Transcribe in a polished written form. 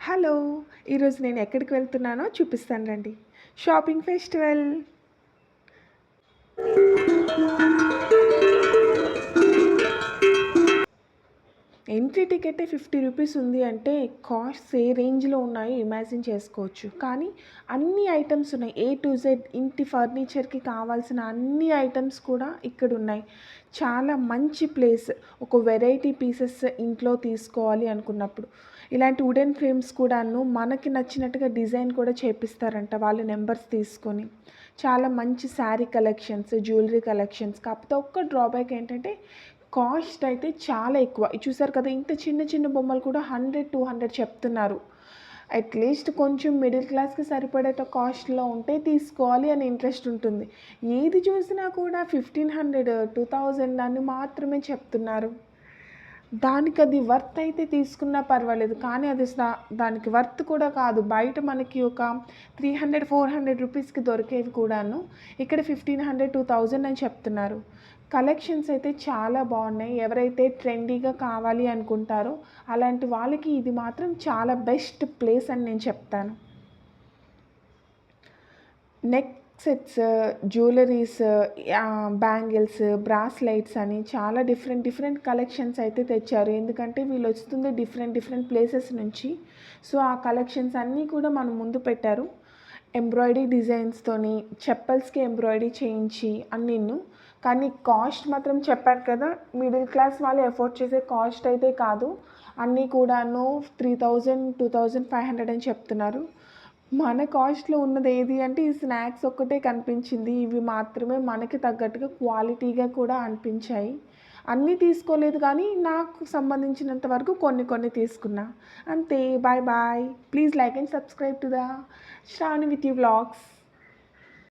Hello! ఈరోజు నేను ఎక్కడికి వెళ్తున్నానో చూపిస్తాను రండి. Shopping festival. ఎంట్రీ టికెటే రూ. 50 ఉంది అంటే కాస్ట్స్ ఏ రేంజ్‌లో ఉన్నాయో ఇమాజిన్ చేసుకోవచ్చు. కానీ అన్ని ఐటెమ్స్ ఉన్నాయి. ఏ టు జెడ్ ఇంటి ఫర్నిచర్‌కి కావాల్సిన అన్ని ఐటెమ్స్ కూడా ఇక్కడున్నాయి. చాలా మంచి ప్లేస్. ఒక వెరైటీ పీసెస్ ఇంట్లో తీసుకోవాలి అనుకున్నప్పుడు. ఇలాంటి వుడెన్ ఫ్రేమ్స్ కూడాను మనకి నచ్చినట్టుగా డిజైన్ కూడా చేపిస్తారంట వాళ్ళు నంబర్స్ తీసుకొని. చాలా మంచి శారీ కలెక్షన్స్, జ్యువెలరీ కలెక్షన్స్. కాకపోతే ఒక్క డ్రాబ్యాక్ ఏంటంటే కాస్ట్ అయితే చాలా ఎక్కువ. ఇది చూసారు కదా! ఇంత చిన్న చిన్న బొమ్మలు కూడా 100, 200 చెప్తున్నారు. అట్‌లీస్ట్ కొంచెం మిడిల్ క్లాస్‌కి సరిపడేట కాస్ట్‌లో ఉంటే తీసుకోవాలి అని ఇంట్రెస్ట్ ఉంటుంది. ఏది చూసినా కూడా 1500, 2000 అని మాత్రమే చెప్తున్నారు. దానికది వర్త్ అయితే తీసుకున్నా పర్వాలేదు. కానీ అది దానికి వర్త్ కూడా కాదు. బయట మనకి ఒక 300, 400 రూపీస్‌కి దొరికేవి కూడాను ఇక్కడ 1500, 2000 అని చెప్తున్నారు. కలెక్షన్స్ అయితే చాలా బాగున్నాయి. ఎవరైతే ట్రెండీగా కావాలి అనుకుంటారో అలాంటి వాళ్ళకి ఇది మాత్రం చాలా బెస్ట్ ప్లేస్ అని నేను చెప్తాను. Neck sets, jewelleries, bangles, bracelets అని చాలా డిఫరెంట్ కలెక్షన్స్ అయితే తెచ్చారు. ఎందుకంటే వీళ్ళు వస్తుంది డిఫరెంట్ ప్లేసెస్ నుంచి. సో ఆ కలెక్షన్స్ అన్నీ కూడా మన ముందు పెట్టారు. ఎంబ్రాయిడరీ డిజైన్స్తోని చెప్పల్స్కి ఎంబ్రాయిడరీ చేయించి అన్నీను. కానీ కాస్ట్ మాత్రం చెప్పాను కదా, మిడిల్ క్లాస్ వాళ్ళు ఎఫోర్డ్ చేసే కాస్ట్ అయితే కాదు. అన్నీ కూడాను 3000, 2500 అని చెప్తున్నారు. మన కాస్ట్‌లో ఉన్నది ఏది అంటే ఈ స్నాక్స్ ఒక్కటే కనిపించింది. ఇవి మాత్రమే మనకి తగ్గట్టుగా క్వాలిటీగా కూడా అనిపించాయి. అన్నీ తీసుకోలేదు కానీ నాకు సంబంధించినంత వరకు కొన్ని తీసుకున్నా. అంతే. Bye bye. Please like and subscribe to the Sravani with you vlogs.